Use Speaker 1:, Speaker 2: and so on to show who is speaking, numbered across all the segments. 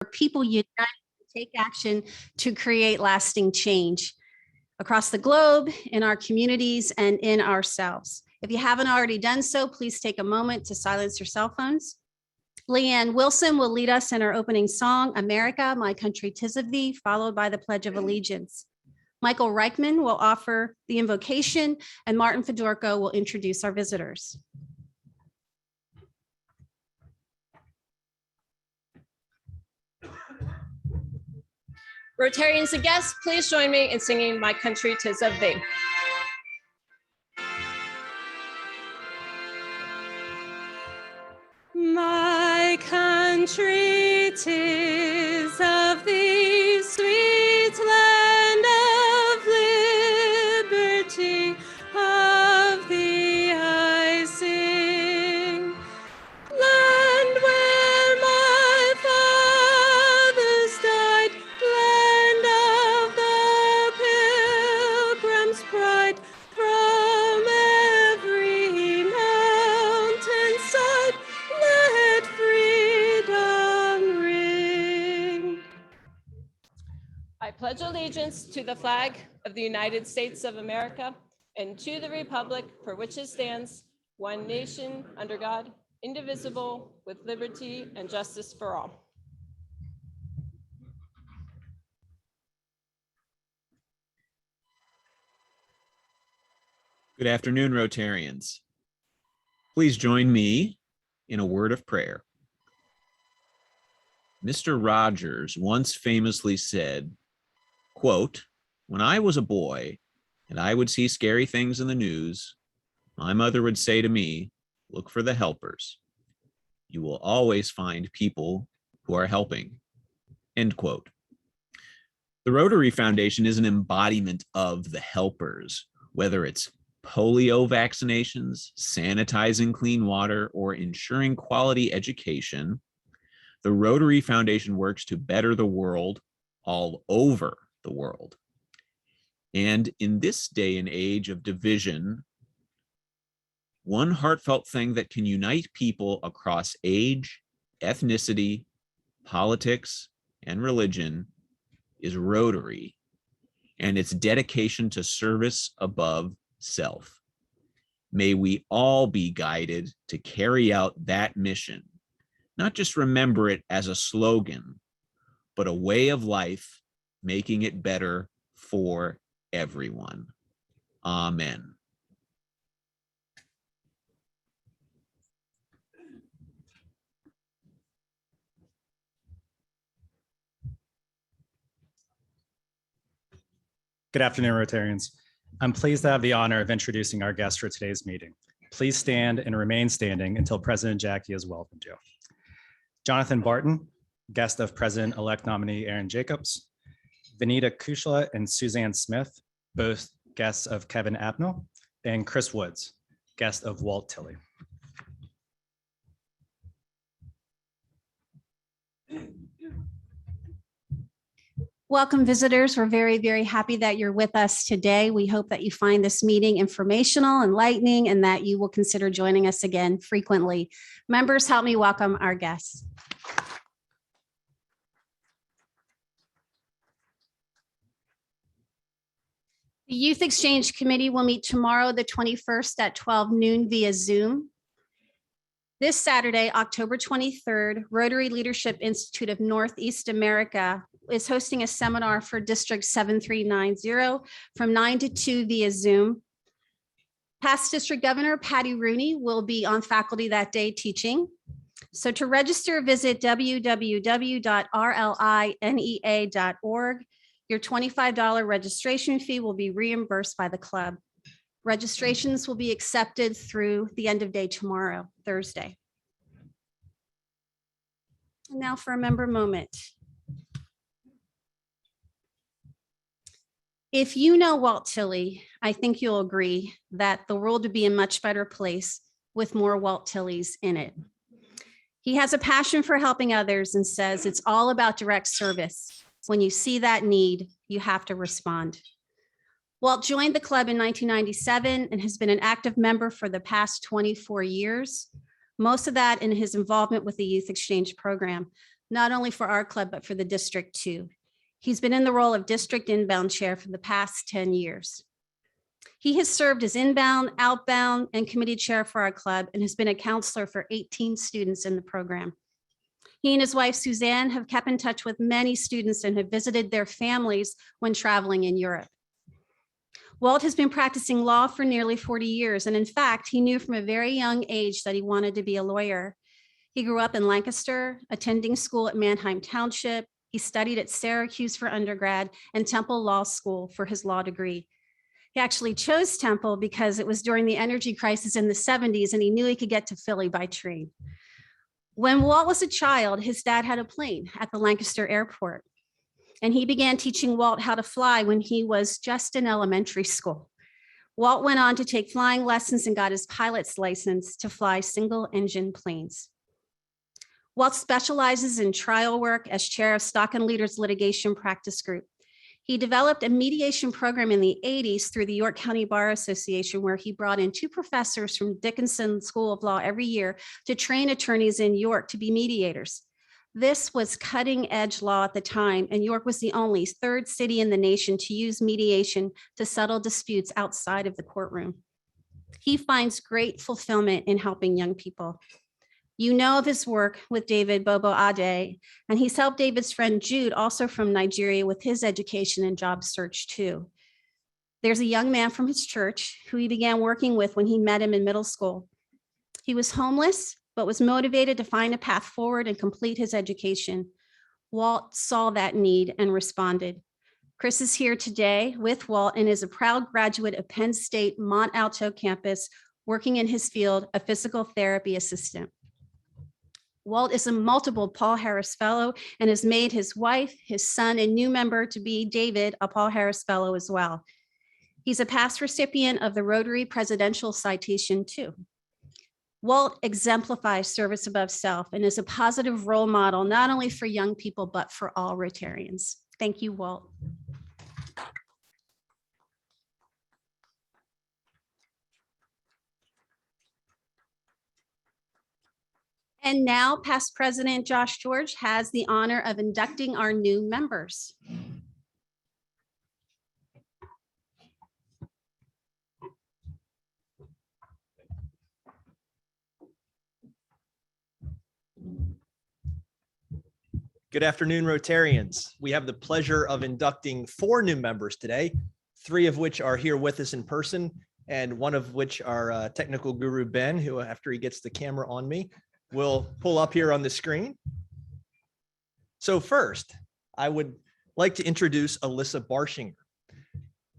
Speaker 1: people unite to take action to create lasting change across the globe, in our communities, and in ourselves. If you haven't already done so, please take a moment to silence your cell phones. Leanne Wilson will lead us in our opening song, America, My Country 'Tis of Thee, followed by the Pledge of Allegiance. Michael Reichman will offer the invocation, and Martin Fedorko will introduce our visitors.
Speaker 2: Rotarians and guests, please join me in singing My Country 'Tis of Thee. My country 'tis of thee, sweet land of liberty, of thee I sing. Land where my fathers died, land of the pilgrim's pride, from every mountainside, let freedom ring. I pledge allegiance to the flag of the United States of America and to the republic for which it stands, one nation, under God, indivisible, with liberty and justice for all.
Speaker 3: Good afternoon, Rotarians. Please join me in a word of prayer. Mr. Rogers once famously said, quote, "When I was a boy and I would see scary things in the news, my mother would say to me, look for the helpers. You will always find people who are helping," end quote. The Rotary Foundation is an embodiment of the helpers, whether it's polio vaccinations, sanitizing clean water, or ensuring quality education. The Rotary Foundation works to better the world all over the world. And in this day and age of division, one heartfelt thing that can unite people across age, ethnicity, politics, and religion is Rotary and its dedication to service above self. May we all be guided to carry out that mission, not just remember it as a slogan, but a way of life, making it better for everyone. Amen.
Speaker 4: Good afternoon, Rotarians. I'm pleased to have the honor of introducing our guest for today's meeting. Please stand and remain standing until President Jackie has welcomed you. Jonathan Barton, guest of President-elect nominee Aaron Jacobs, Vanita Kushla and Suzanne Smith, both guests of Kevin Abnell, and Chris Woods, guest of Walt Tilley.
Speaker 1: Welcome, visitors. We're very, very happy that you're with us today. We hope that you find this meeting informational, enlightening, and that you will consider joining us again frequently. Members, help me welcome our guests. The Youth Exchange Committee will meet tomorrow, the 21st at 12 noon via Zoom. This Saturday, October 23rd, Rotary Leadership Institute of Northeast America is hosting a seminar for District 7390 from 9 to 2 via Zoom. Past District Governor Patty Rooney will be on faculty that day teaching. So to register, visit www.rlinea.org. Your $25 registration fee will be reimbursed by the club. Registrations will be accepted through the end of day tomorrow, Thursday. And now for a member moment. If you know Walt Tilley, I think you'll agree that the world would be a much better place with more Walt Tilleys in it. He has a passion for helping others and says it's all about direct service. When you see that need, you have to respond. Walt joined the club in 1997 and has been an active member for the past 24 years, most of that in his involvement with the Youth Exchange program. not only for our club, but for the district too. He's been in the role of district inbound chair for the past 10 years. He has served as inbound, outbound, and committee chair for our club and has been a counselor for 18 students in the program. He and his wife, Suzanne, have kept in touch with many students and have visited their families when traveling in Europe. Walt has been practicing law for nearly 40 years, and in fact, he knew from a very young age that he wanted to be a lawyer. He grew up in Lancaster, attending school at Manheim Township. He studied at Syracuse for undergrad and Temple Law School for his law degree. He actually chose Temple because it was during the energy crisis in the 70s, and he knew he could get to Philly by train. When Walt was a child, his dad had a plane at the Lancaster airport, and he began teaching Walt how to fly when he was just in elementary school. Walt went on to take flying lessons and got his pilot's license to fly single-engine planes. Walt specializes in trial work as chair of Stock and Leaders Litigation Practice Group. He developed a mediation program in the 80s through the York County Bar Association, where he brought in 2 professors from Dickinson School of Law every year to train attorneys in York to be mediators. This was cutting edge law at the time, and York was the only 3rd city in the nation to use mediation to settle disputes outside of the courtroom. He finds great fulfillment in helping young people. You know of his work with David Bobo Ade, and he's helped David's friend Jude, also from Nigeria, with his education and job search too. There's a young man from his church who he began working with when he met him in middle school. He was homeless, but was motivated to find a path forward and complete his education. Walt saw that need and responded. Chris is here today with Walt and is a proud graduate of Penn State Mont Alto campus, working in his field of physical therapy assistant. Walt is a multiple Paul Harris Fellow and has made his wife, his son, and new member to be David a Paul Harris Fellow as well. He's a past recipient of the Rotary Presidential Citation too. Walt exemplifies service above self and is a positive role model, not only for young people, but for all Rotarians. Thank you, Walt. And now, past President Josh George has the honor of inducting our new members.
Speaker 5: Good afternoon, Rotarians. We have the pleasure of inducting 4 new members today, 3 of which are here with us in person, and 1 of which our technical guru, Ben, who after he gets the camera on me, will pull up here on the screen. So first, I would like to introduce Alyssa Barshinger.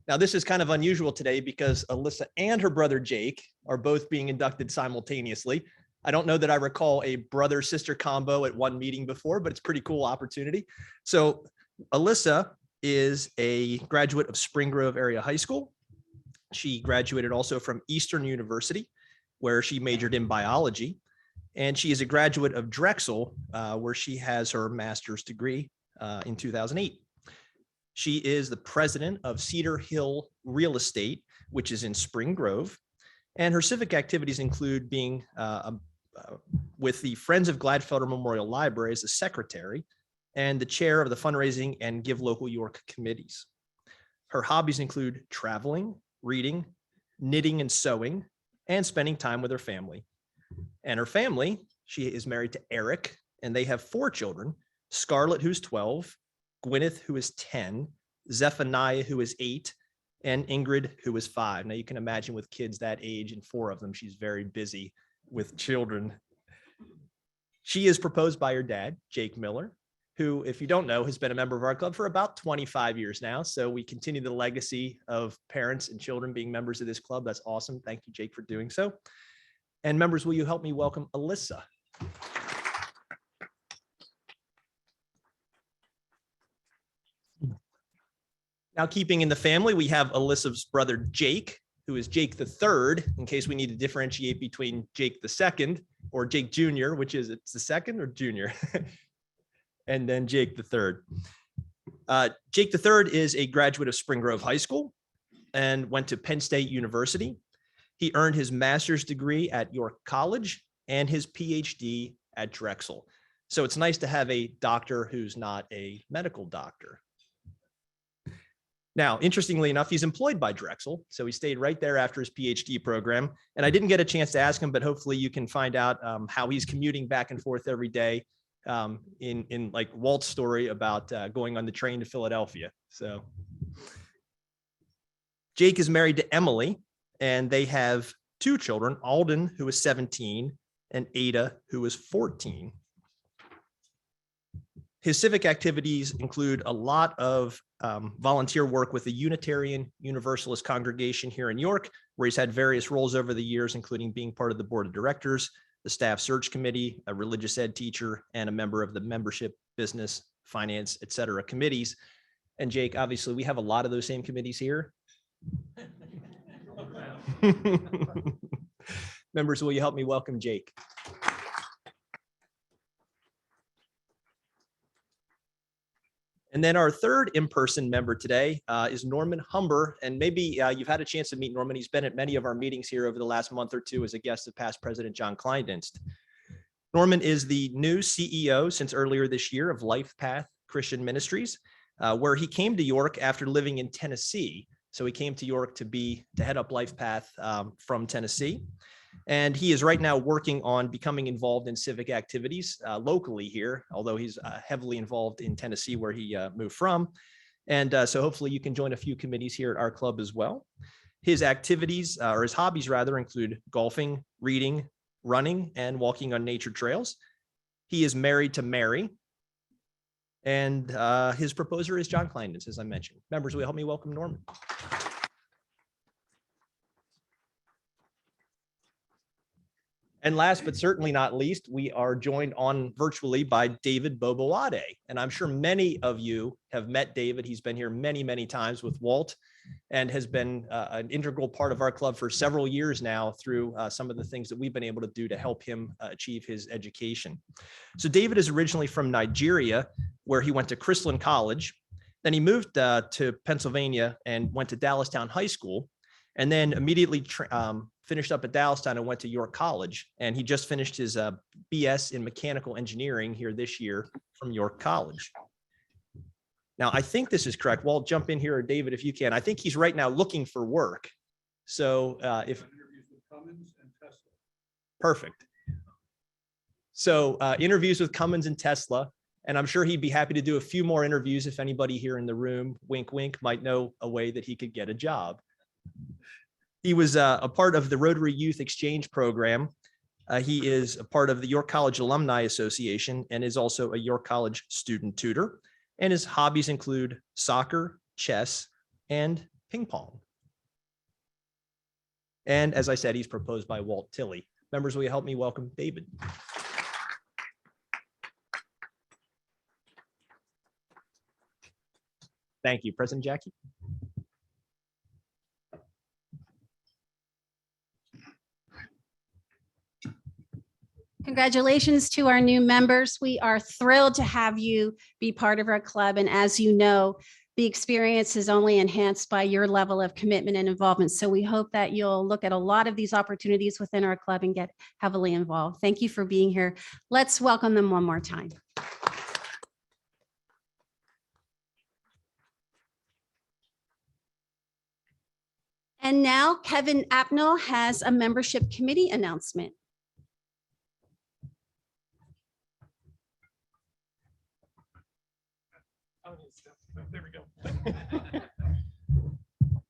Speaker 5: Now, this is kind of unusual today because Alyssa and her brother Jake are both being inducted simultaneously. I don't know that I recall a brother-sister combo at one meeting before, but it's a pretty cool opportunity. So Alyssa is a graduate of Spring Grove Area High School. She graduated also from Eastern University, where she majored in biology. And she is a graduate of Drexel, where she has her master's degree in 2008. She is the president of Cedar Hill Real Estate, which is in Spring Grove. And her civic activities include being with the Friends of Gladfelder Memorial Library as a secretary and the chair of the fundraising and Give Local York committees. Her hobbies include traveling, reading, knitting and sewing, and spending time with her family. And her family, she is married to Eric, and they have 4 children, Scarlett, who's 12, Gwyneth, who is 10, Zephaniah, who is 8, and Ingrid, who is 5. Now you can imagine with kids that age and 4 of them, she's very busy with children. She is proposed by her dad, Jake Miller, who, if you don't know, has been a member of our club for about 25 years now. So we continue the legacy of parents and children being members of this club. That's awesome. Thank you, Jake, for doing so. And members, will you help me welcome Alyssa? Now, keeping in the family, we have Alyssa's brother, Jake, who is Jake the Third, in case we need to differentiate between Jake the Second or Jake Jr., which is it's the second or junior, and then Jake the Third. Jake the Third is a graduate of Spring Grove High School and went to Penn State University. He earned his master's degree at York College and his PhD at Drexel. So it's nice to have a doctor who's not a medical doctor. Now, interestingly enough, he's employed by Drexel, so he stayed right there after his PhD program. And I didn't get a chance to ask him, but hopefully you can find out how he's commuting back and forth every day in like Walt's story about going on the train to Philadelphia. So Jake is married to Emily, and they have 2 children, Alden, who is 17, and Ada, who is 14. His civic activities include a lot of volunteer work with the Unitarian Universalist congregation here in York, where he's had various roles over the years, including being part of the board of directors, the staff search committee, a religious ed teacher, and a member of the membership, business, finance, etc. committees. And Jake, obviously, we have a lot of those same committees here. Members, will you help me welcome Jake? And then our third in-person member today is Norman Humber. And maybe you've had a chance to meet Norman. He's been at many of our meetings here over the last month or two as a guest of past President John Kleindienst. Norman is the new CEO since earlier this year of Life Path Christian Ministries, where he came to York after living in Tennessee. So he came to York to head up Life Path from Tennessee. And he is right now working on becoming involved in civic activities locally here, although he's heavily involved in Tennessee where he moved from. And so hopefully you can join a few committees here at our club as well. His activities, or his hobbies rather, include golfing, reading, running, and walking on nature trails. He is married to Mary. And his proposer is John Kleindienst, as I mentioned. Members, will you help me welcome Norman? And last but certainly not least, we are joined on virtually by David Boboade. And I'm sure many of you have met David. He's been here many, many times with Walt and has been an integral part of our club for several years now through some of the things that we've been able to do to help him achieve his education. So David is originally from Nigeria, where he went to Chrisland College. Then he moved to Pennsylvania and went to Dallastown High School, and then immediately finished up at Dallastown and went to York College. And he just finished his BS in mechanical engineering here this year from York College. Now, I think this is correct. Walt, jump in here, or David, if you can. I think he's right now looking for work. So if perfect. So interviews with Cummins and Tesla, and I'm sure he'd be happy to do a few more interviews if anybody here in the room, wink, wink, might know a way that he could get a job. He was a part of the Rotary Youth Exchange Program. He is a part of the York College Alumni Association and is also a York College student tutor. And his hobbies include soccer, chess, and ping pong. And as I said, he's proposed by Walt Tilley. Members, will you help me welcome David? Thank you, President Jackie.
Speaker 1: Congratulations to our new members. We are thrilled to have you be part of our club. And as you know, the experience is only enhanced by your level of commitment and involvement. So we hope that you'll look at a lot of these opportunities within our club and get heavily involved. Thank you for being here. Let's welcome them one more time. And now Kevin Apnell has a membership committee announcement.
Speaker 6: There we go.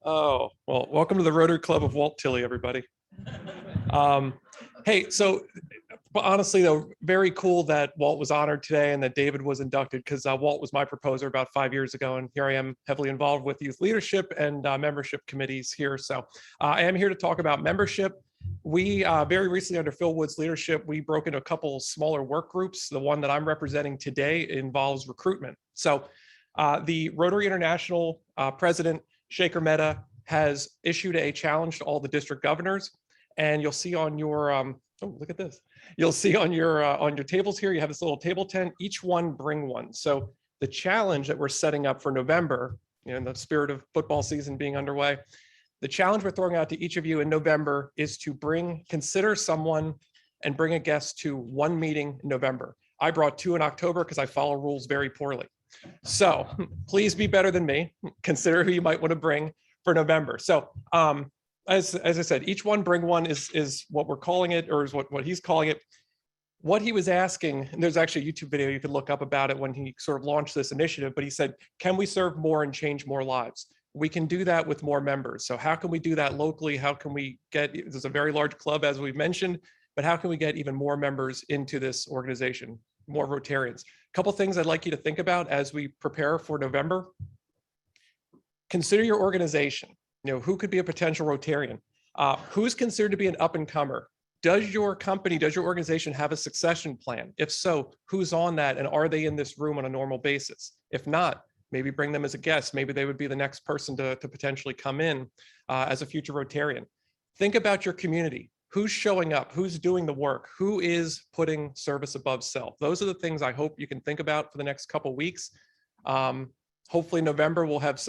Speaker 6: Oh, well, welcome to the Rotary Club of Walt Tilley, everybody. Hey, so honestly, though, very cool that Walt was honored today and that David was inducted, because Walt was my proposer about 5 years ago, and here I am heavily involved with youth leadership and membership committees here. So I am here to talk about membership. We very recently, under Phil Wood's leadership, we broke into a couple smaller work groups. The one that I'm representing today involves recruitment. So the Rotary International president, Shaker Mehta, has issued a challenge to all the district governors. And you'll see on your, oh, look at this. You'll see on your tables here, you have this little table tent, each one bring one. So the challenge that we're setting up for November, in the spirit of football season being underway, the challenge we're throwing out to each of you in November is to consider someone and bring a guest to one meeting in November. I brought 2 in October because I follow rules very poorly. So please be better than me. Consider who you might want to bring for November. So as I said, each one bring one is what we're calling it, or is what he's calling it. What he was asking, and there's actually a YouTube video you could look up about it when he sort of launched this initiative, but he said, can we serve more and change more lives? We can do that with more members. So how can we do that locally? How can we get, there's a very large club, as we've mentioned, but how can we get even more members into this organization, more Rotarians? A couple things I'd like you to think about as we prepare for November. Consider your organization. You know, who could be a potential Rotarian? Who's considered to be an up and comer? Does your company, does your organization have a succession plan? If so, who's on that, and are they in this room on a normal basis? If not, maybe bring them as a guest. Maybe they would be the next person to potentially come in as a future Rotarian. Think about your community. Who's showing up? Who's doing the work? Who is putting service above self? Those are the things I hope you can think about for the next couple of weeks. Hopefully November we'll have,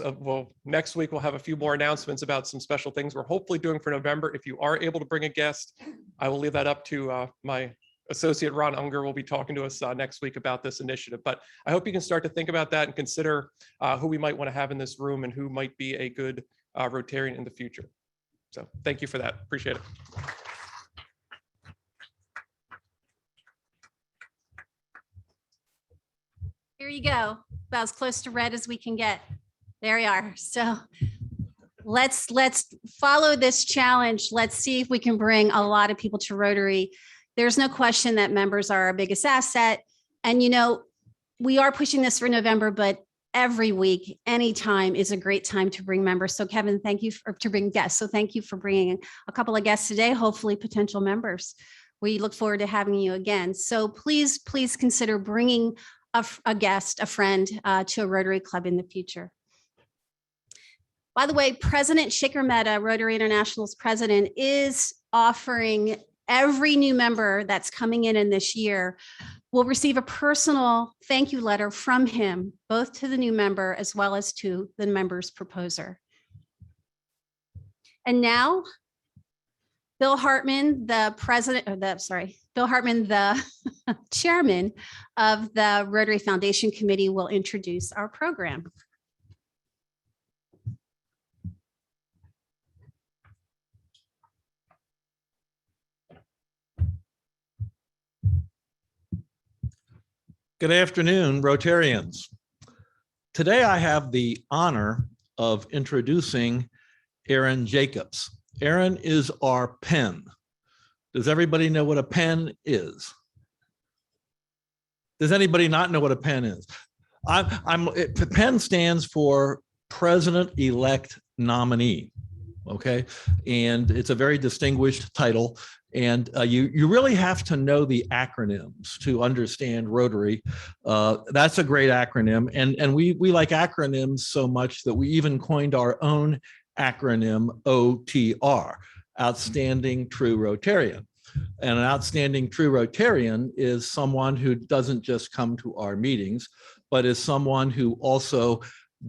Speaker 6: next week we'll have a few more announcements about some special things we're hopefully doing for November. If you are able to bring a guest, I will leave that up to my associate Ron Unger will be talking to us next week about this initiative. But I hope you can start to think about that and consider who we might want to have in this room and who might be a good Rotarian in the future. So thank you for that. Appreciate it.
Speaker 1: Here you go. About as close to red as we can get. There we are. So let's follow this challenge. Let's see if we can bring a lot of people to Rotary. There's no question that members are our biggest asset. And, you know, we are pushing this for November, but every week, anytime is a great time to bring members. So Kevin, thank you to bring guests. So thank you for bringing a couple of guests today, hopefully potential members. We look forward to having you again. So please consider bringing a guest, a friend to a Rotary Club in the future. By the way, President Shikhar Mehta, Rotary International's president, is offering every new member that's coming in this year will receive a personal thank you letter from him, both to the new member as well as to the member's proposer. And now, Bill Hartman, the chairman of the Rotary Foundation Committee, will introduce our program.
Speaker 7: Good afternoon, Rotarians. Today I have the honor of introducing Aaron Jacobs. Aaron is our pen. Does everybody know what a pen is? Does anybody not know what a pen is? PEN stands for President-elect Nominee, okay? And it's a very distinguished title. And you really have to know the acronyms to understand Rotary. That's a great acronym. And we like acronyms so much that we even coined our own acronym OTR, Outstanding True Rotarian. And an outstanding true Rotarian is someone who doesn't just come to our meetings, but is someone who also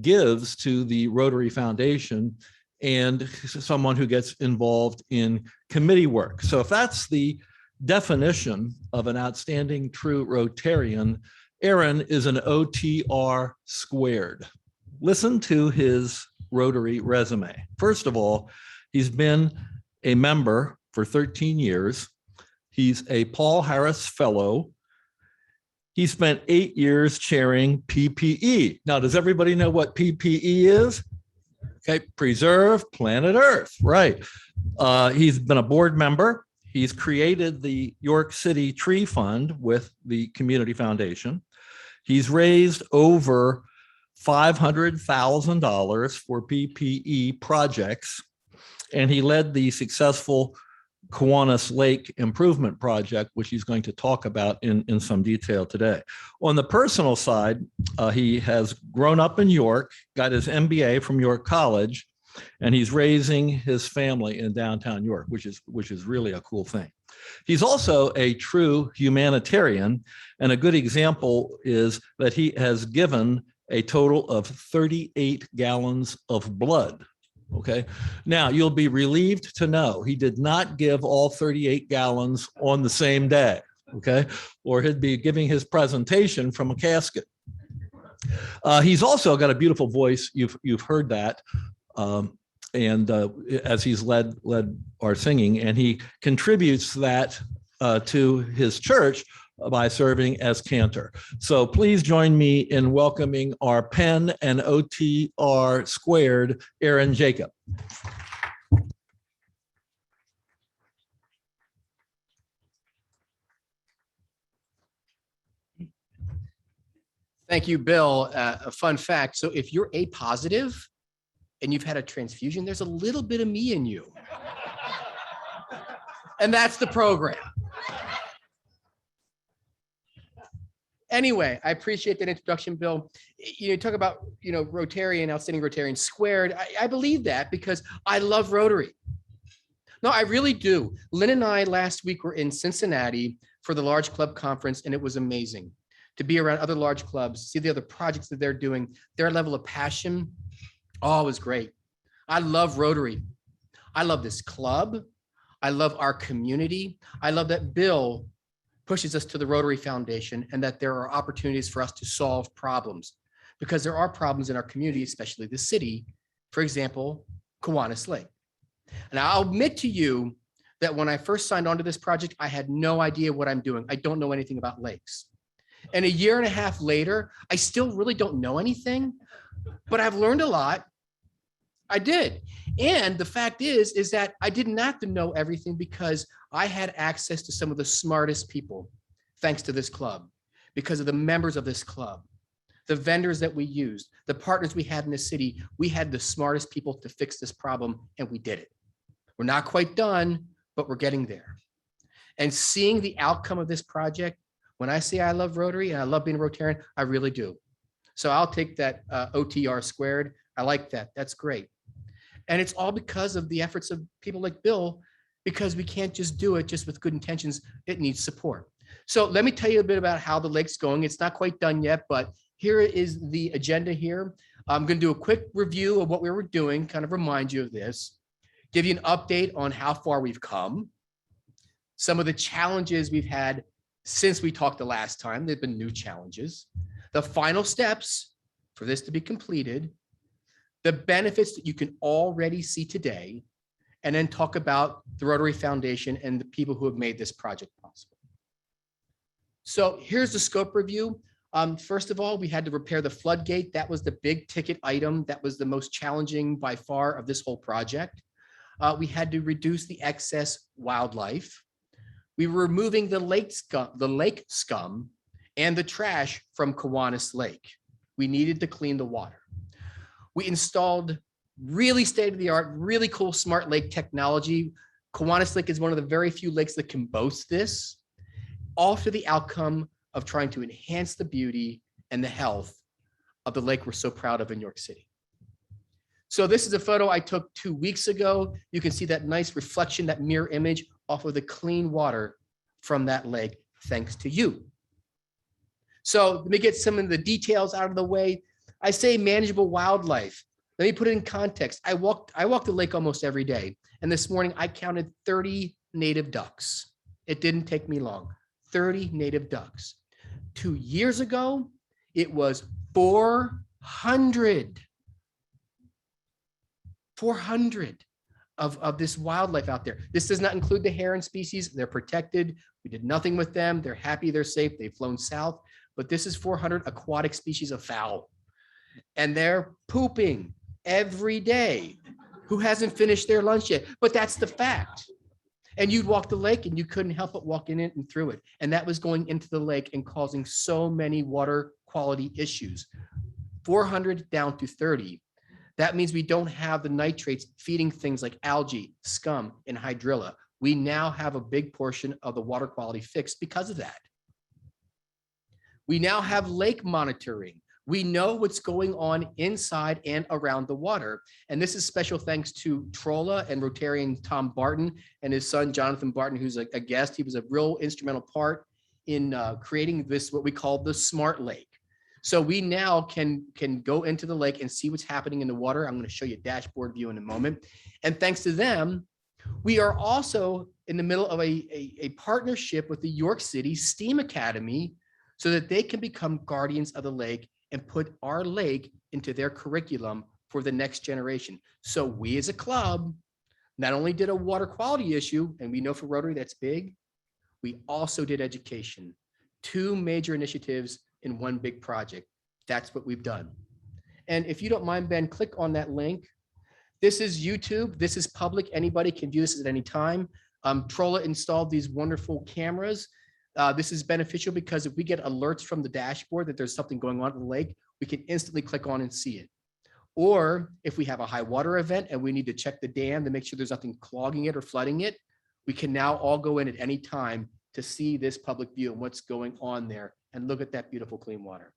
Speaker 7: gives to the Rotary Foundation and someone who gets involved in committee work. So if that's the definition of an outstanding true Rotarian, Aaron is an OTR squared. Listen to his Rotary resume. First of all, he's been a member for 13 years. He's a Paul Harris Fellow. He spent 8 years chairing PPE. Now, does everybody know what PPE is? Okay, Preserve Planet Earth, right. He's been a board member. He's created the York City Tree Fund with the Community Foundation. He's raised over $500,000 for PPE projects, and he led the successful Kiwanis Lake Improvement Project, which he's going to talk about in some detail today. On the personal side, he has grown up in York, got his MBA from York College, and he's raising his family in downtown York, which is really a cool thing. He's also a true humanitarian, and a good example is that he has given a total of 38 gallons of blood. Okay, now you'll be relieved to know he did not give all 38 gallons on the same day. okay? Or he'd be giving his presentation from a casket. He's also got a beautiful voice. You've heard that. And as he's led our singing, and he contributes that to his church by serving as cantor. So please join me in welcoming our Penn and OTR squared, Aaron Jacob.
Speaker 8: Thank you, Bill. A fun fact. So if you're A positive and you've had a transfusion, there's a little bit of me in you. And that's the program. Anyway, I appreciate that introduction, Bill. You talk about, Rotarian, outstanding Rotarian squared. I believe that because I love Rotary. No, I really do. Lynn and I last week were in Cincinnati for the large club conference, and it was amazing to be around other large clubs, see the other projects that they're doing, their level of passion. Oh, it was great. I love Rotary. I love this club. I love our community. I love that Bill pushes us to the Rotary Foundation and that there are opportunities for us to solve problems, because there are problems in our community, especially the city. For example, Kiwanis Lake. And I'll admit to you that when I first signed on to this project, I had no idea what I'm doing. I don't know anything about lakes. And a year and a half later, I still really don't know anything, but I've learned a lot. I did. And the fact is that I didn't have to know everything because I had access to some of the smartest people, thanks to this club, because of the members of this club, the vendors that we used, the partners we had in the city. We had the smartest people to fix this problem, and we did it. We're not quite done, but we're getting there. And seeing the outcome of this project, when I say I love Rotary and I love being a Rotarian, I really do. So I'll take that OTR squared. I like that. That's great. And it's all because of the efforts of people like Bill, because we can't just do it just with good intentions. It needs support. So let me tell you a bit about how the lake's going. It's not quite done yet, but here is the agenda here. I'm going to do a quick review of what we were doing, kind of remind you of this, give you an update on how far we've come, some of the challenges we've had since we talked the last time. There've been new challenges, the final steps for this to be completed, the benefits that you can already see today, and then talk about the Rotary Foundation and the people who have made this project possible. So here's the scope review. First of all, we had to repair the floodgate. That was the big ticket item. That was the most challenging by far of this whole project. We had to reduce the excess wildlife. We were removing the lake scum and the trash from Kiwanis Lake. We needed to clean the water. We installed really state-of-the-art, really cool smart lake technology. Kiwanis Lake is one of the very few lakes that can boast this, all for the outcome of trying to enhance the beauty and the health of the lake we're so proud of in New York City. So this is a photo I took 2 weeks ago. You can see that nice reflection, that mirror image off of the clean water from that lake, thanks to you. So let me get some of the details out of the way. I say manageable wildlife. Let me put it in context. I walk the lake almost every day. And this morning I counted 30 native ducks. It didn't take me long. 30 native ducks. 2 years ago, it was 400. 400 of this wildlife out there. This does not include the heron species. They're protected. We did nothing with them. They're happy, they're safe. They've flown south. But this is 400 aquatic species of fowl. And they're pooping every day. Who hasn't finished their lunch yet? But that's the fact. And you'd walk the lake and you couldn't help but walk in it and through it. And that was going into the lake and causing so many water quality issues. 400 down to 30. That means we don't have the nitrates feeding things like algae, scum, and hydrilla. We now have a big portion of the water quality fixed because of that. We now have lake monitoring. We know what's going on inside and around the water. And this is special thanks to Trolla and Rotarian Tom Barton and his son, Jonathan Barton, who's a guest. He was a real instrumental part in creating this, what we call the smart lake. So we now can go into the lake and see what's happening in the water. I'm going to show you a dashboard view in a moment. And thanks to them, We are also in the middle of a partnership with the York City STEAM Academy so that they can become guardians of the lake and put our lake into their curriculum for the next generation. So we as a club not only did a water quality issue, and we know for Rotary that's big, we also did education. 2 major initiatives in one big project. That's what we've done. And if you don't mind, Ben, click on that link. This is YouTube. This is public. Anybody can view this at any time. Trolla installed these wonderful cameras. This is beneficial because if we get alerts from the dashboard that there's something going on in the lake, we can instantly click on and see it. Or if we have a high water event and we need to check the dam to make sure there's nothing clogging it or flooding it, we can now all go in at any time to see this public view and what's going on there and look at that beautiful clean water.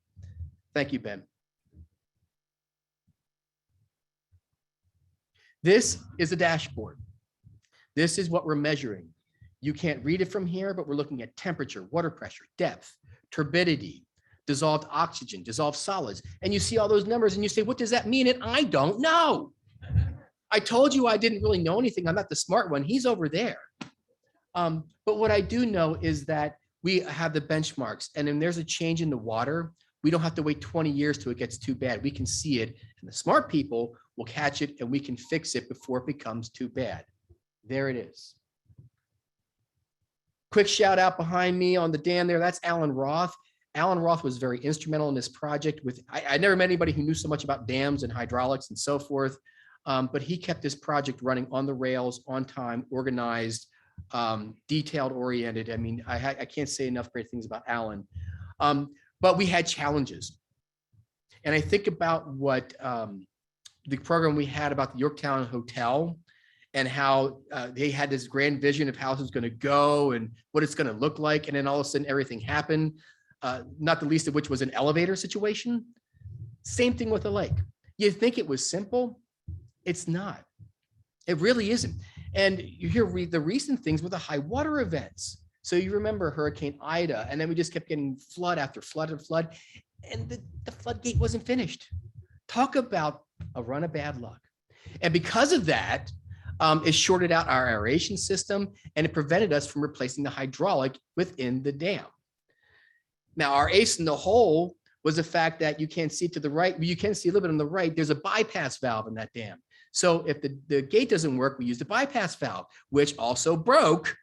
Speaker 8: Thank you, Ben. This is a dashboard. This is what we're measuring. You can't read it from here, but we're looking at temperature, water pressure, depth, turbidity, dissolved oxygen, dissolved solids. And you see all those numbers and you say, what does that mean? And I don't know. I told you I didn't really know anything. I'm not the smart one. He's over there. But what I do know is that we have the benchmarks, and then there's a change in the water. We don't have to wait 20 years till it gets too bad. We can see it, and the smart people will catch it, and we can fix it before it becomes too bad. There it is. Quick shout out behind me on the dam there. That's Alan Roth. Alan Roth was very instrumental in this project. I never met anybody who knew so much about dams and hydraulics and so forth, but he kept this project running on the rails, on time, organized, detailed oriented. I mean, I can't say enough great things about Alan, but we had challenges. And I think about what the program we had about the Yorktown Hotel and how they had this grand vision of how it was going to go and what it's going to look like. And then all of a sudden everything happened, not the least of which was an elevator situation. Same thing with the lake. You think it was simple. It's not. It really isn't. And you hear the recent things with the high water events. So you remember Hurricane Ida, and then we just kept getting flood after flood and flood, and the floodgate wasn't finished. Talk about a run of bad luck. And because of that, it shorted out our aeration system, and it prevented us from replacing the hydraulic within the dam. Now, our ace in the hole was the fact that you can't see to the right, but you can see a little bit on the right, there's a bypass valve in that dam. So if the gate doesn't work, we use the bypass valve, which also broke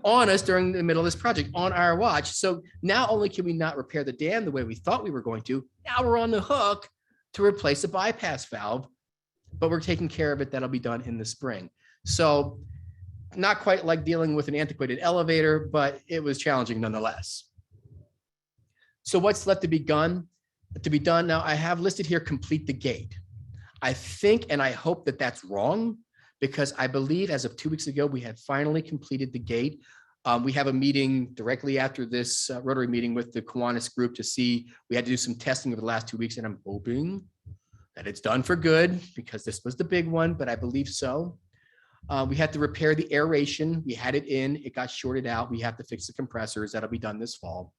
Speaker 8: on us during the middle of this project on our watch. So not only can we not repair the dam the way we thought we were going to, now we're on the hook to replace the bypass valve, but we're taking care of it. That'll be done in the spring. So not quite like dealing with an antiquated elevator, but it was challenging nonetheless. So what's left to be done? Now, I have listed here, complete the gate. I think and I hope that that's wrong, because I believe as of 2 weeks ago, we had finally completed the gate. We have a meeting directly after this Rotary meeting with the Kiwanis group to see, we had to do some testing over the last 2 weeks, and I'm hoping that it's done for good, because this was the big one, but I believe so. We had to repair the aeration. We had it in, it got shorted out. We have to fix the compressors. That'll be done this fall.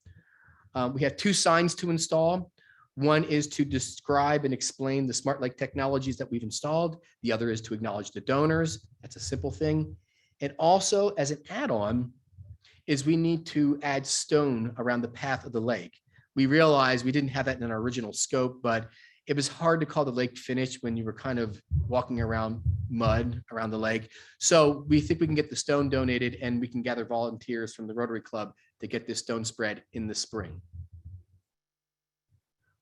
Speaker 8: We have 2 signs to install. One is to describe and explain the smart lake technologies that we've installed. The other is to acknowledge the donors. That's a simple thing. And also, as an add-on, is we need to add stone around the path of the lake. We realized we didn't have that in our original scope, but it was hard to call the lake finished when you were kind of walking around mud around the lake. So we think we can get the stone donated, and we can gather volunteers from the Rotary Club to get this stone spread in the spring.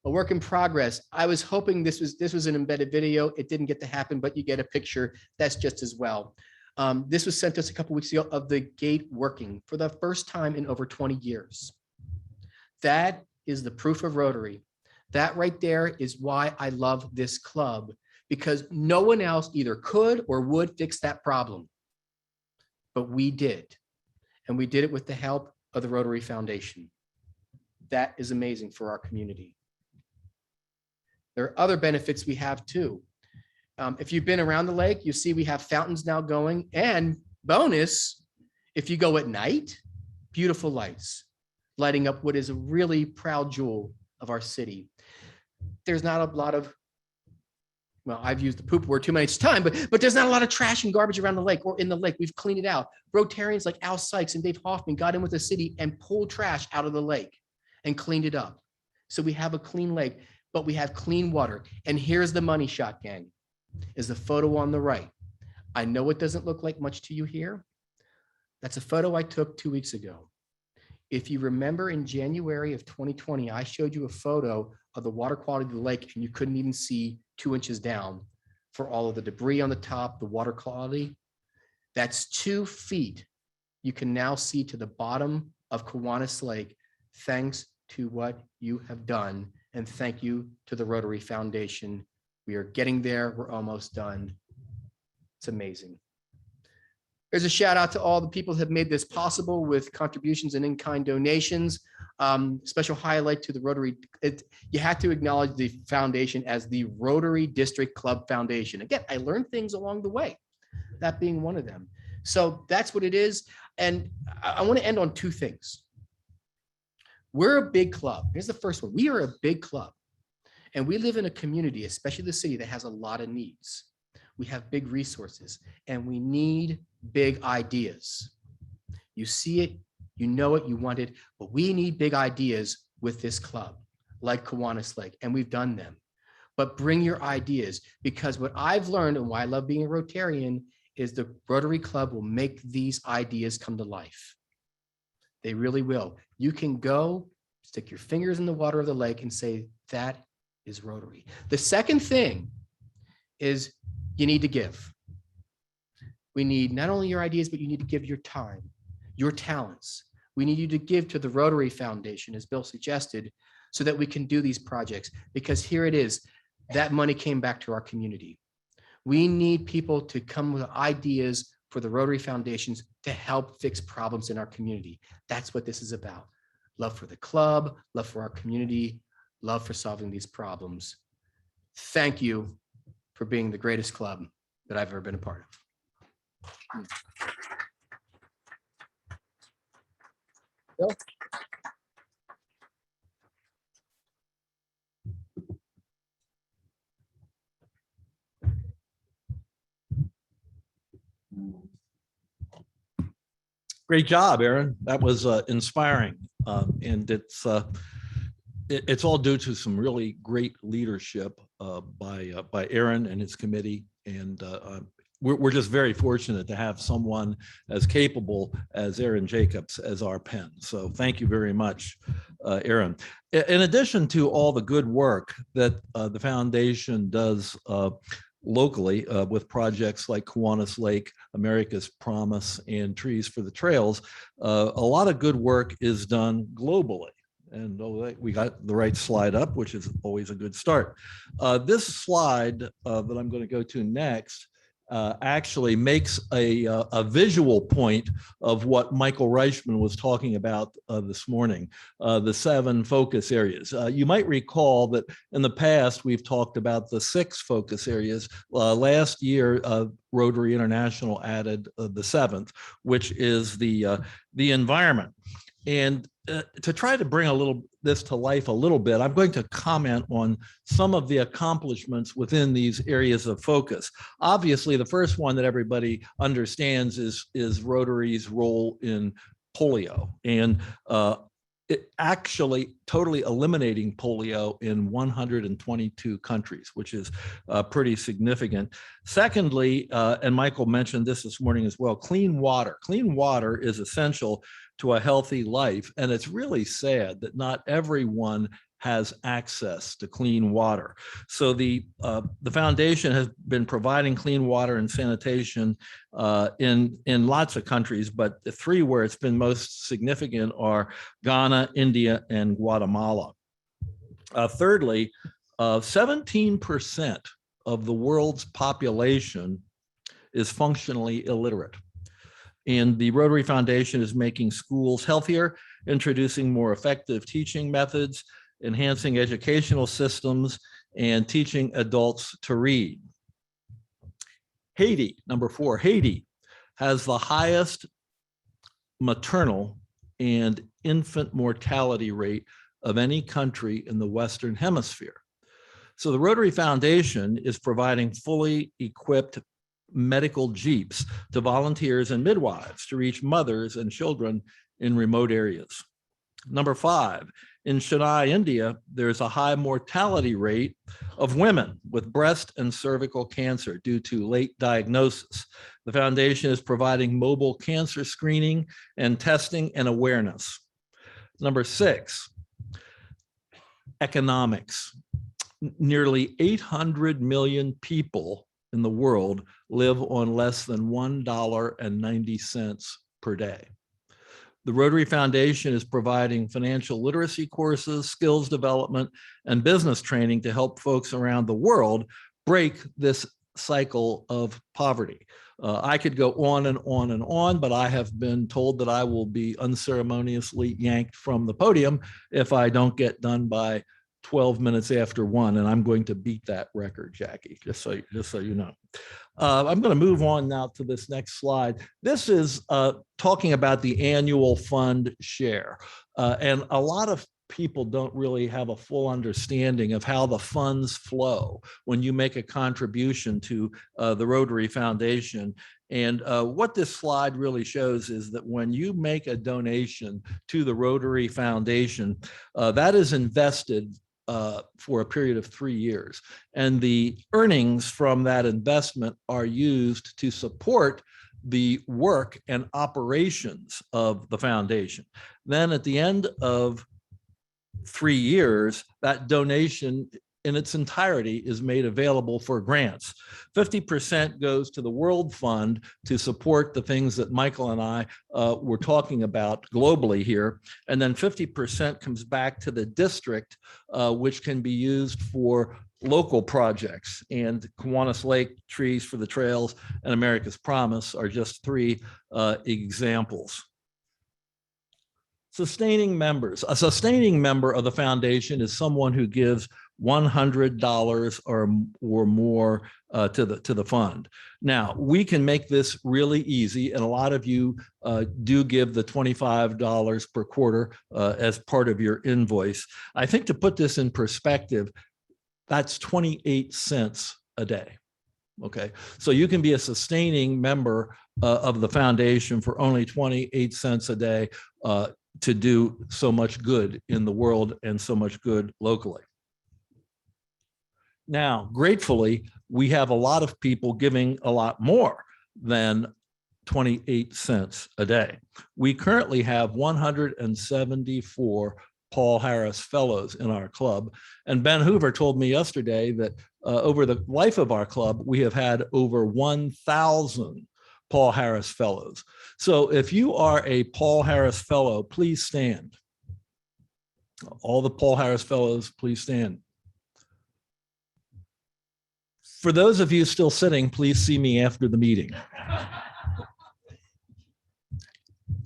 Speaker 8: A work in progress. I was hoping this was an embedded video. It didn't get to happen, but you get a picture. That's just as well. This was sent to us a couple weeks ago of the gate working for the first time in over 20 years. That is the proof of Rotary. That right there is why I love this club, because no one else either could or would fix that problem. But we did. And we did it with the help of the Rotary Foundation. That is amazing for our community. There are other benefits we have too. If you've been around the lake, you see we have fountains now going, and bonus, if you go at night, beautiful lights lighting up what is a really proud jewel of our city. There's not a lot of well, I've used the poop word too many times, but there's not a lot of trash and garbage around the lake or in the lake. We've cleaned it out. Rotarians like Al Sykes and Dave Hoffman got in with the city and pulled trash out of the lake and cleaned it up. So we have a clean lake, but we have clean water. And here's the money shot, gang, is the photo on the right. I know it doesn't look like much to you here. That's a photo I took 2 weeks ago. If you remember in January of 2020, I showed you a photo of the water quality of the lake and you couldn't even see 2 inches down for all of the debris on the top, the water quality. That's 2 feet. You can now see to the bottom of Kiwanis Lake, thanks to what you have done. And thank you to the Rotary Foundation. We are getting there. We're almost done. It's amazing. There's a shout out to all the people who have made this possible with contributions and in-kind donations. Special highlight to the Rotary. You have to acknowledge the foundation as the Rotary District Club Foundation. Again, I learned things along the way, that being one of them. So that's what it is. And I want to end on 2 things. We're a big club. Here's the first one. We are a big club. And we live in a community, especially the city, that has a lot of needs. We have big resources and we need big ideas. You see it, you know it, you want it, but we need big ideas with this club, like Kiwanis Lake, and we've done them. But bring your ideas, because what I've learned and why I love being a Rotarian is the Rotary Club will make these ideas come to life. They really will. You can go stick your fingers in the water of the lake and say, that is Rotary. The second thing is you need to give. We need not only your ideas, but you need to give your time, your talents. We need you to give to the Rotary Foundation, as Bill suggested, so that we can do these projects. Because here it is, that money came back to our community. We need people to come with ideas for the Rotary Foundations to help fix problems in our community. That's what this is about. Love for the club, love for our community, love for solving these problems. Thank you for being the greatest club that I've ever been a part of. Bill?
Speaker 7: Great job, Aaron. That was inspiring. And it's all due to some really great leadership by Aaron and his committee. And we're just very fortunate to have someone as capable as Aaron Jacobs as our pen. So thank you very much, Aaron. In addition to all the good work that the foundation does locally with projects like Kiwanis Lake, America's Promise, and Trees for the Trails, a lot of good work is done globally. And we got the right slide up, which is always a good start. This slide that I'm going to go to next actually makes a visual point of what Michael Reichman was talking about this morning, the 7 focus areas. You might recall that in the past, we've talked about the 6 focus areas. Last year, Rotary International added the 7th, which is the environment. And to try to bring this to life a little bit, I'm going to comment on some of the accomplishments within these areas of focus. Obviously, the first one that everybody understands is Rotary's role in polio, and it actually totally eliminating polio in 122 countries, which is pretty significant. Secondly, and Michael mentioned this morning as well, clean water. Clean water is essential to a healthy life. And it's really sad that not everyone has access to clean water. So the foundation has been providing clean water and sanitation in lots of countries, but the 3 where it's been most significant are Ghana, India, and Guatemala. Thirdly, 17% of the world's population is functionally illiterate. And the Rotary Foundation is making schools healthier, introducing more effective teaching methods, enhancing educational systems, and teaching adults to read. Haiti, number 4, Haiti has the highest maternal and infant mortality rate of any country in the Western Hemisphere. So the Rotary Foundation is providing fully equipped medical jeeps to volunteers and midwives to reach mothers and children in remote areas. Number 5, in Chennai, India, there's a high mortality rate of women with breast and cervical cancer due to late diagnosis. The foundation is providing mobile cancer screening and testing and awareness. Number 6, economics. Nearly 800 million people in the world live on less than $1.90 per day. The Rotary Foundation is providing financial literacy courses, skills development, and business training to help folks around the world break this cycle of poverty. I could go on and on and on, but I have been told that I will be unceremoniously yanked from the podium if I don't get done by 12 minutes after 1, and I'm going to beat that record, Jackie, just so you know. I'm going to move on now to this next slide. This is talking about the annual fund share. And a lot of people don't really have a full understanding of how the funds flow when you make a contribution to the Rotary Foundation. And what this slide really shows is that when you make a donation to the Rotary Foundation, that is invested for a period of 3 years. And the earnings from that investment are used to support the work and operations of the foundation. Then at the end of 3 years, that donation in its entirety is made available for grants. 50% goes to the World Fund to support the things that Michael and I were talking about globally here. And then 50% comes back to the district, which can be used for local projects. And Kiwanis Lake, Trees for the Trails, and America's Promise are just 3 examples. Sustaining members. A sustaining member of the foundation is someone who gives $100 or more to the fund. Now, we can make this really easy, and a lot of you do give the $25 per quarter as part of your invoice. I think to put this in perspective, that's 28 cents a day. Okay, so you can be a sustaining member of the foundation for only 28 cents a day to do so much good in the world and so much good locally. Now, gratefully, we have a lot of people giving a lot more than 28 cents a day. We currently have 174 Paul Harris Fellows in our club. And Ben Hoover told me yesterday that over the life of our club, we have had over 1,000 Paul Harris Fellows. So if you are a Paul Harris Fellow, please stand. All the Paul Harris Fellows, please stand. For those of you still sitting, please see me after the meeting.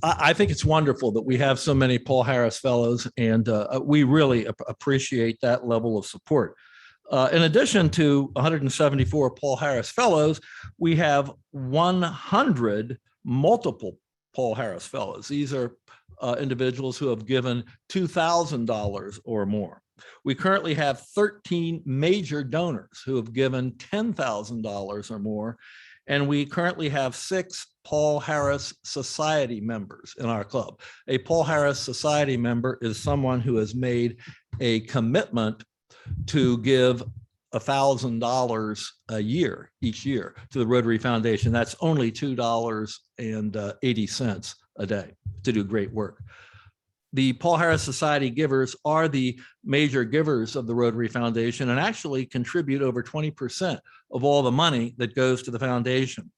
Speaker 7: I think it's wonderful that we have so many Paul Harris Fellows, and we really appreciate that level of support. In addition to 174 Paul Harris Fellows, we have 100 multiple Paul Harris Fellows. These are individuals who have given $2,000 or more. We currently have 13 major donors who have given $10,000 or more, and we currently have 6 Paul Harris Society members in our club. A Paul Harris Society member is someone who has made a commitment to give $1,000 a year, each year, to the Rotary Foundation. That's only $2.80 a day to do great work. The Paul Harris Society givers are the major givers of the Rotary Foundation and actually contribute over 20% of all the money that goes to the foundation.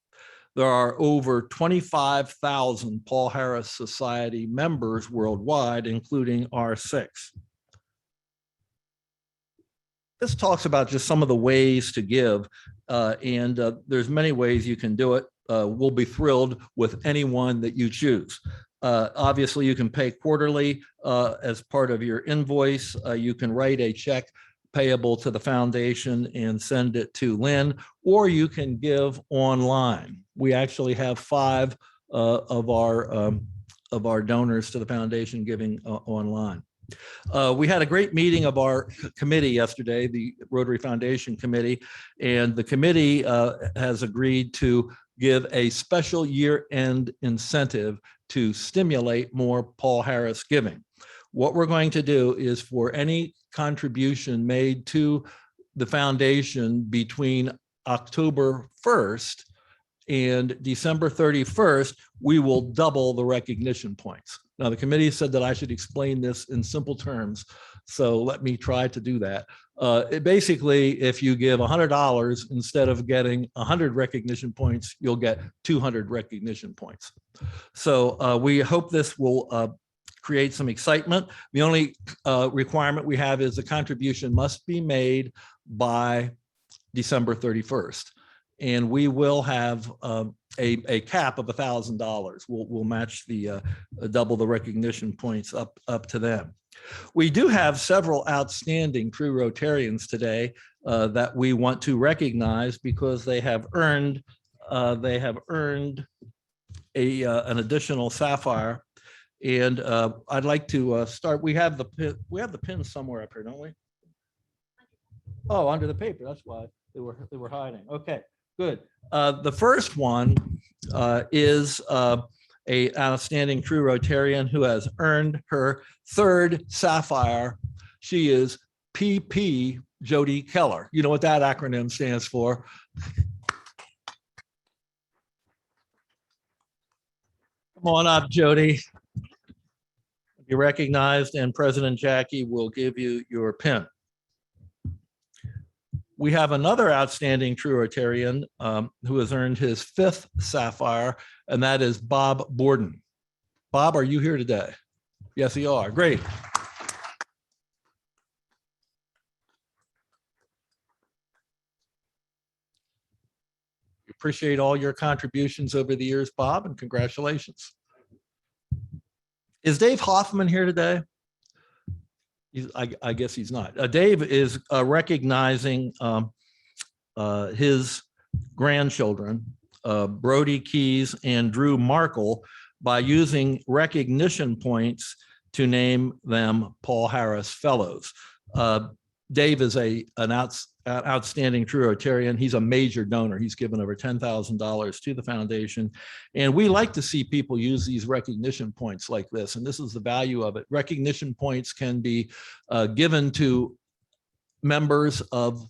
Speaker 7: There are over 25,000 Paul Harris Society members worldwide, including our 6. This talks about just some of the ways to give, and there's many ways you can do it. We'll be thrilled with any one that you choose. Obviously, you can pay quarterly as part of your invoice. You can write a check payable to the foundation and send it to Lynn, or you can give online. We actually have 5 of our donors to the foundation giving online. We had a great meeting of our committee yesterday, the Rotary Foundation Committee, and the committee has agreed to give a special year-end incentive to stimulate more Paul Harris giving. What we're going to do is for any contribution made to the foundation between October 1st and December 31st, we will double the recognition points. Now, the committee said that I should explain this in simple terms, so let me try to do that. Basically, if you give $100 instead of getting 100 recognition points, you'll get 200 recognition points. So we hope this will create some excitement. The only requirement we have is the contribution must be made by December 31st. And we will have a cap of $1,000. We'll match the double the recognition points up to them. We do have several outstanding true Rotarians today that we want to recognize because they have earned an additional sapphire. And I'd like to start. We have the pin somewhere up here, don't we? Oh, under the paper. That's why they were hiding. Okay. Good. The first one is an outstanding true Rotarian who has earned her third sapphire. She is PP Jody Keller. You know what that acronym stands for? Come on up, Jody. Be recognized, and President Jackie will give you your pin. We have another outstanding true Rotarian who has earned his fifth sapphire, and that is Bob Borden. Bob, are you here today? Yes, you are. Great. We appreciate all your contributions over the years, Bob, and congratulations. Is Dave Hoffman here today? I guess he's not. Dave is recognizing his grandchildren, Brody Keys and Drew Markle, by using recognition points to name them Paul Harris Fellows. Dave is an outstanding true Rotarian. He's a major donor. He's given over $10,000 to the foundation. And we like to see people use these recognition points like this. And this is the value of it. Recognition points can be given to members of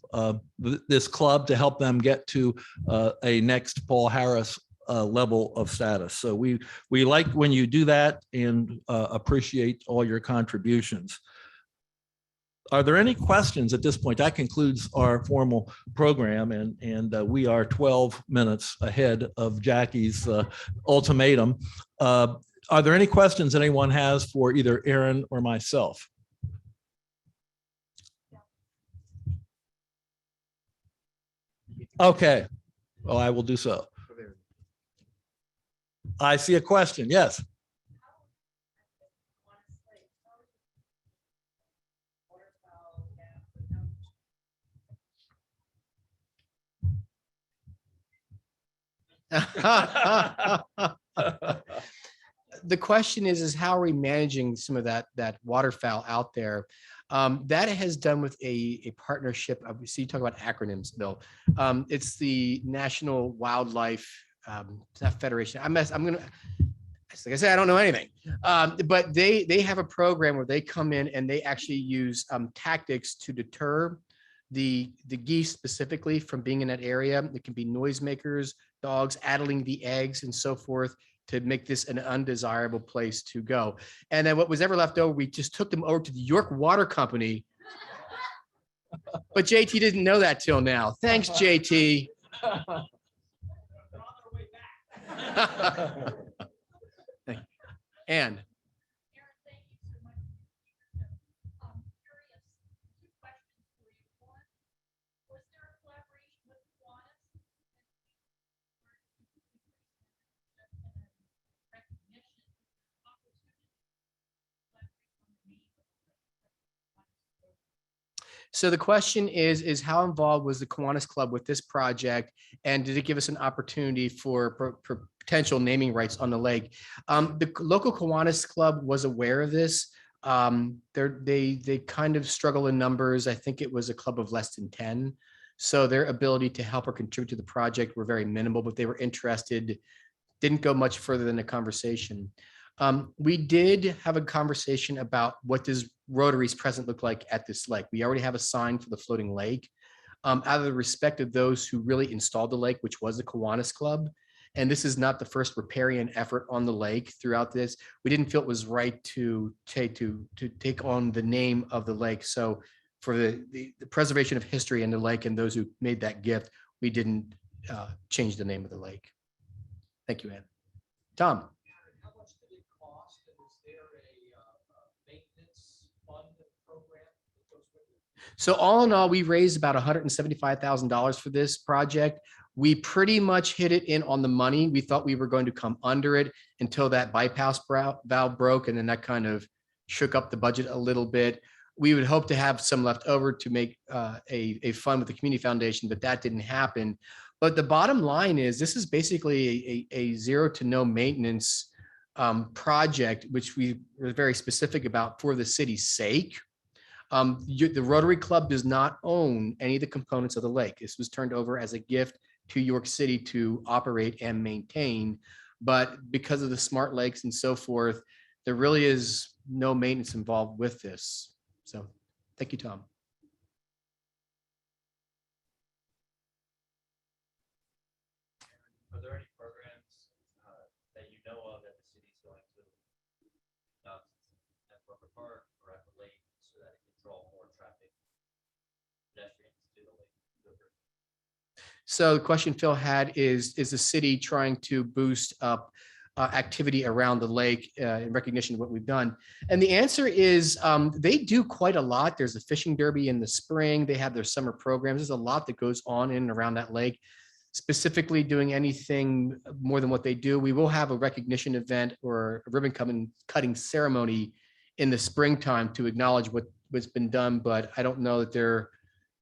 Speaker 7: this club to help them get to a next Paul Harris level of status. So we like when you do that and appreciate all your contributions. Are there any questions at this point? That concludes our formal program, and we are 12 minutes ahead of Jackie's ultimatum. Are there any questions anyone has for either Aaron or myself? Okay, well, I will do so. I see a question. Yes.
Speaker 8: The question is how are we managing some of that waterfowl out there? That has done with a partnership. So you talk about acronyms, Bill. It's the National Wildlife Federation. Like I said, I don't know anything, but they have a program where they come in and they actually use tactics to deter the geese specifically from being in that area. It can be noisemakers, dogs, addling the eggs, and so forth, to make this an undesirable place to go. And then what was ever left over, we just took them over to the York Water Company. But JT didn't know that till now. Thanks, JT. And so the question is how involved was the Kiwanis Club with this project, and did it give us an opportunity for potential naming rights on the lake? The local Kiwanis Club was aware of this. They kind of struggle in numbers. I think it was a club of less than 10. So their ability to help or contribute to the project were very minimal, but they were interested, didn't go much further than a conversation. We did have a conversation about what does Rotary's present look like at this lake. We already have a sign for the floating lake. Out of the respect of those who really installed the lake, which was the Kiwanis Club, and this is not the first riparian effort on the lake throughout this, we didn't feel it was right to take on the name of the lake. So for the preservation of history in the lake and those who made that gift, we didn't change the name of the lake. Thank you, Ann. Tom.
Speaker 9: How much did it cost? And is there a maintenance fund program that goes with it?
Speaker 8: So all in all, we raised about $175,000 for this project. We pretty much hit it in on the money. We thought we were going to come under it until that bypass valve broke, and then that kind of shook up the budget a little bit. We would hope to have some left over to make a fund with the community foundation, but that didn't happen. But the bottom line is this is basically a zero to no maintenance project, which we were very specific about for the city's sake. The Rotary Club does not own any of the components of the lake. This was turned over as a gift to York City to operate and maintain. But because of the smart lakes and so forth, there really is no maintenance involved with this. So thank you, Tom.
Speaker 10: Are there any programs that you know of that the city's going to conduct at Broker Park or at the lake so that it can draw more traffic, pedestrians to the lake?
Speaker 8: So the question Phil had is the city trying to boost up activity around the lake in recognition of what we've done? And the answer is they do quite a lot. There's a fishing derby in the spring. They have their summer programs. There's a lot that goes on in and around that lake. Specifically doing anything more than what they do, we will have a recognition event or a ribbon cutting ceremony in the springtime to acknowledge what's been done, but I don't know that they're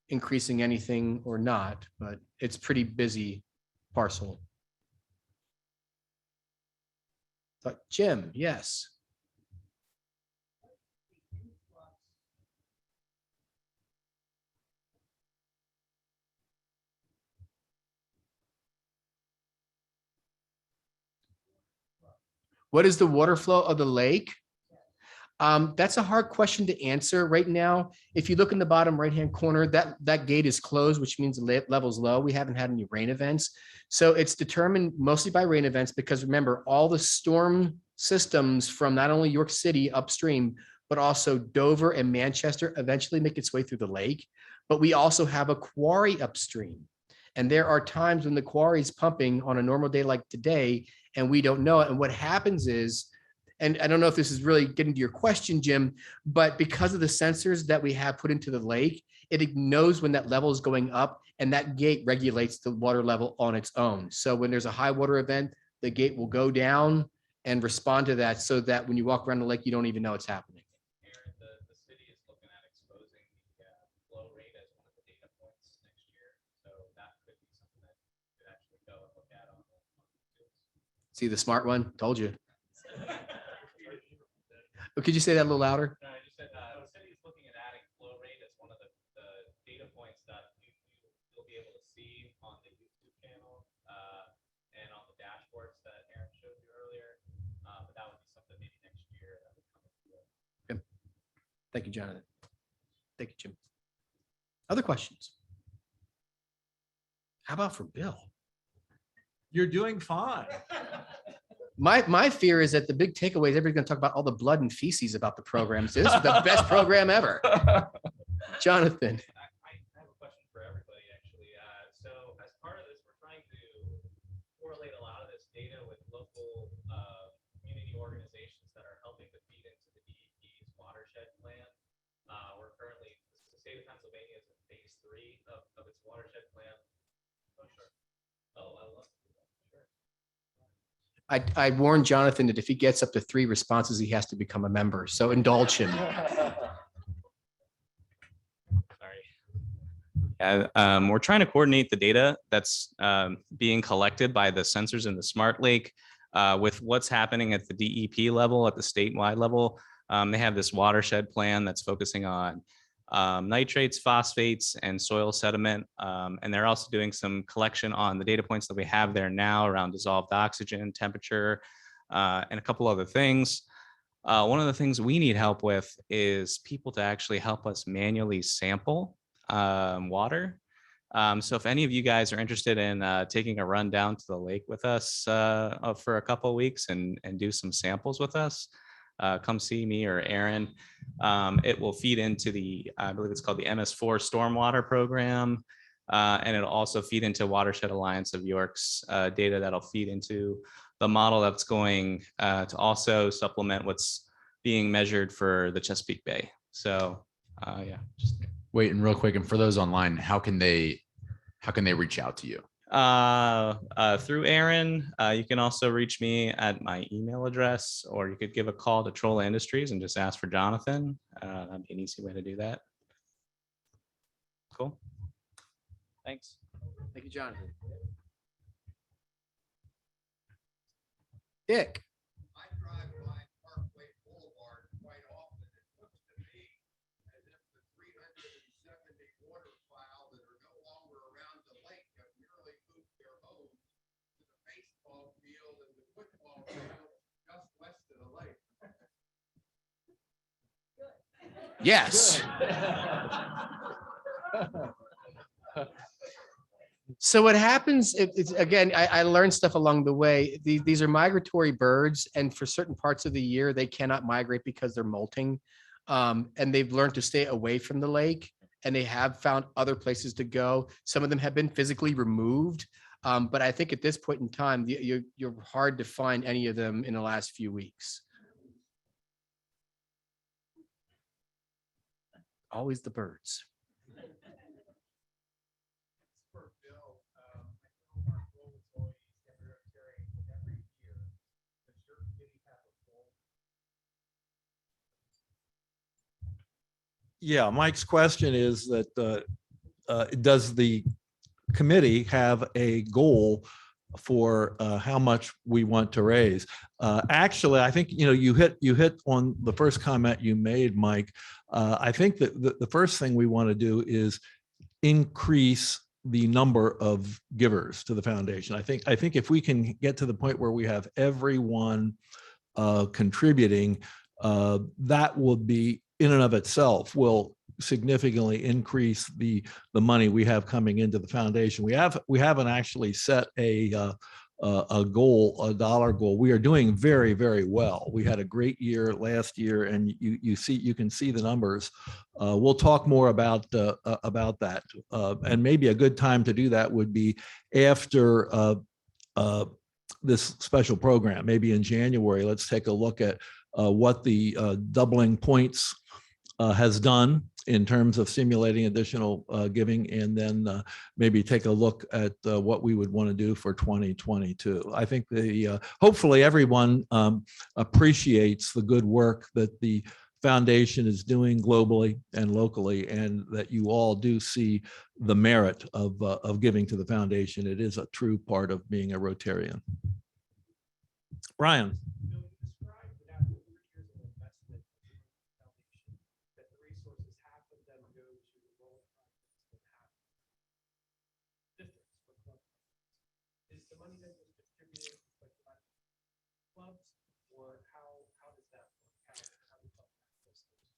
Speaker 8: increasing anything or not, but it's pretty busy parcel. But Jim, yes. What is the water flow of the lake? That's a hard question to answer right now. If you look in the bottom right-hand corner, that gate is closed, which means the level's low. We haven't had any rain events. So it's determined mostly by rain events because remember, all the storm systems from not only York City upstream, but also Dover and Manchester eventually make its way through the lake. But we also have a quarry upstream. And there are times when the quarry is pumping on a normal day like today, and we don't know it. And what happens is, and I don't know if this is really getting to your question, Jim, but because of the sensors that we have put into the lake, it knows when that level is going up, and that gate regulates the water level on its own. So when there's a high water event, the gate will go down and respond to that so that when you walk around the lake, you don't even know it's happening.
Speaker 10: Aaron, the city is looking at exposing the flow rate as one of the data points next year. So that could be something that you could actually go and look at on the
Speaker 8: See the smart one? Told you. Could you say that a little louder?
Speaker 10: No, I just said the city is looking at adding flow rate as one of the data points that you'll be able to see on the YouTube channel and on the dashboards that Aaron showed you earlier. But that would be something maybe next year that would come into it.
Speaker 8: Okay. Thank you, Jonathan. Thank you, Jim. Other questions? How about for Bill?
Speaker 7: You're doing fine.
Speaker 8: My fear is that the big takeaway is everybody's going to talk about all the blood and feces about the program. So this is the best program ever. Jonathan.
Speaker 10: I have a question for everybody, actually. So as part of this, we're trying to correlate a lot of this data with local community organizations that are helping to feed into the DEP's watershed plan. We're currently, the state of Pennsylvania is in phase 3 of its watershed plan. Oh, sure. Oh, I love it. Sure.
Speaker 8: I warned Jonathan that if he gets up to 3 responses, he has to become a member. So indulge him.
Speaker 11: Sorry. We're trying to coordinate the data that's being collected by the sensors in the smart lake with what's happening at the DEP level, at the statewide level. They have this watershed plan that's focusing on nitrates, phosphates, and soil sediment. And they're also doing some collection on the data points that we have there now around dissolved oxygen, temperature, and a couple other things. One of the things we need help with is people to actually help us manually sample water. So if any of you guys are interested in taking a run down to the lake with us for a couple of weeks and do some samples with us, come see me or Aaron. It will feed into the, I believe it's called the MS4 stormwater program. And it'll also feed into Watershed Alliance of York's data that'll feed into the model that's going to also supplement what's being measured for the Chesapeake Bay. So yeah.
Speaker 12: Wait, and real quick, and for those online, how can they reach out to you?
Speaker 11: Through Aaron. You can also reach me at my email address, or you could give a call to Troll Industries and just ask for Jonathan. That'd be an easy way to do that. Cool. Thanks.
Speaker 8: Thank you, Jonathan. Dick.
Speaker 9: I drive by Parkway Boulevard quite often. It looks to me as if the 370 waterfowl that are no longer around the lake have merely moved their homes to the baseball field and the football field just west of the lake.
Speaker 8: Yes. So what happens, it's again, I learned stuff along the way. These are migratory birds, and for certain parts of the year, they cannot migrate because they're molting. And they've learned to stay away from the lake, and they have found other places to go. Some of them have been physically removed. But I think at this point in time, you're hard to find any of them in the last few weeks. Always the birds.
Speaker 7: Yeah, Mike's question is that does the committee have a goal for how much we want to raise? Actually, I think you hit on the first comment you made, Mike. I think that the first thing we want to do is increase the number of givers to the foundation. I think if we can get to the point where we have everyone contributing, that will be in and of itself will significantly increase the money we have coming into the foundation. We haven't actually set a goal, a dollar goal. We are doing very, very well. We had a great year last year, and you can see the numbers. We'll talk more about that, and maybe a good time to do that would be after this special program. Maybe in January, let's take a look at what the doubling points has done in terms of stimulating additional giving, and then maybe take a look at what we would want to do for 2022. I think hopefully everyone appreciates the good work that the foundation is doing globally and locally, and that you all do see the merit of giving to the foundation. It is a true part of being a Rotarian. Brian.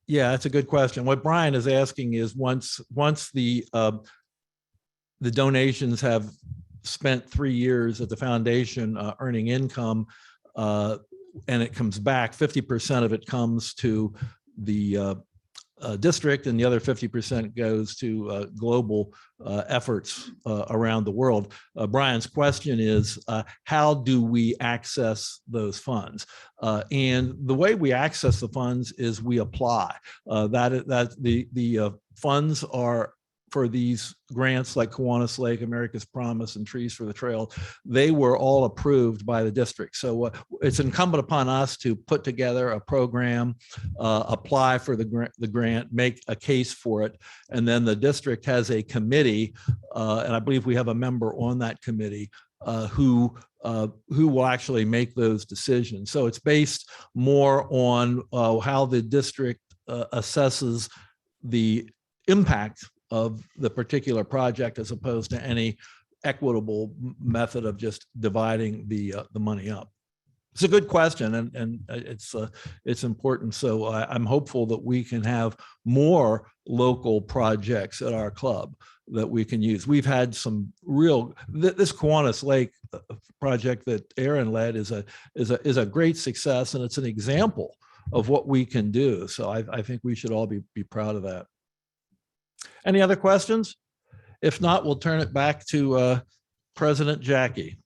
Speaker 7: Yeah, that's a good question. What Brian is asking is once the donations have spent 3 years at the foundation earning income, and it comes back, 50% of it comes to the district, and the other 50% goes to global efforts around the world. Brian's question is, how do we access those funds? And the way we access the funds is we apply. The funds are for these grants like Kiwanis Lake, America's Promise, and Trees for the Trail. They were all approved by the district. So it's incumbent upon us to put together a program, apply for the grant, make a case for it, and then the district has a committee, and I believe we have a member on that committee who who will actually make those decisions. So it's based more on how the district assesses the impact of the particular project as opposed to any equitable method of just dividing the money up. It's a good question, and it's important. So I'm hopeful that we can have more local projects at our club that we can use. We've had some real, this Kiwanis Lake project that Aaron led is a great success, and it's an example of what we can do. So I think we should all be proud of that. Any other questions? If not, we'll turn it back to President Jackie.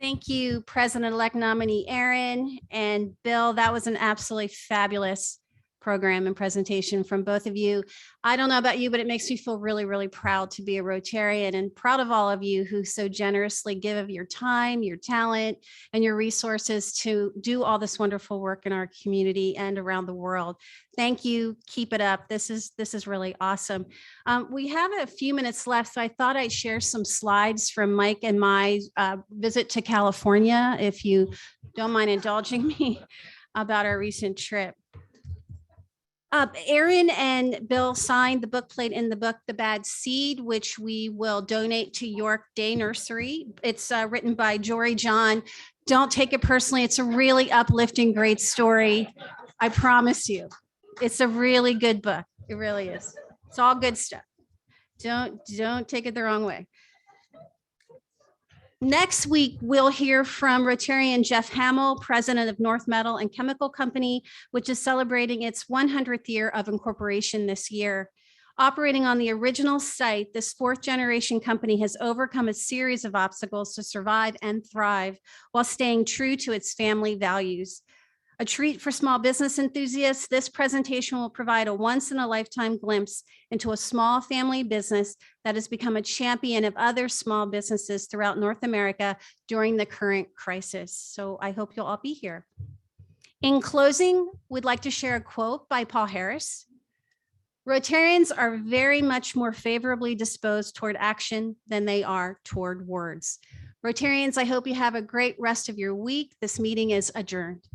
Speaker 1: Thank you, President-elect nominee Aaron and Bill. That was an absolutely fabulous program and presentation from both of you. I don't know about you, but it makes me feel really, really proud to be a Rotarian and proud of all of you who so generously give of your time, your talent, and your resources to do all this wonderful work in our community and around the world. Thank you. Keep it up. This is really awesome. We have a few minutes left, so I thought I'd share some slides from Mike and my visit to California, if you don't mind indulging me, about our recent trip. Aaron and Bill signed the bookplate in the book, The Bad Seed, which we will donate to York Day Nursery. It's written by Jory John. Don't take it personally. It's a really uplifting, great story. I promise you. It's a really good book. It really is. It's all good stuff. Don't take it the wrong way. Next week, we'll hear from Rotarian Jeff Hamill, president of North Metal and Chemical Company, which is celebrating its 100th year of incorporation this year. Operating on the original site, this fourth generation company has overcome a series of obstacles to survive and thrive while staying true to its family values. A treat for small business enthusiasts, this presentation will provide a once-in-a-lifetime glimpse into a small family business that has become a champion of other small businesses throughout North America during the current crisis. So I hope you'll all be here. In closing, we'd like to share a quote by Paul Harris. Rotarians are very much more favorably disposed toward action than they are toward words. Rotarians, I hope you have a great rest of your week. This meeting is adjourned.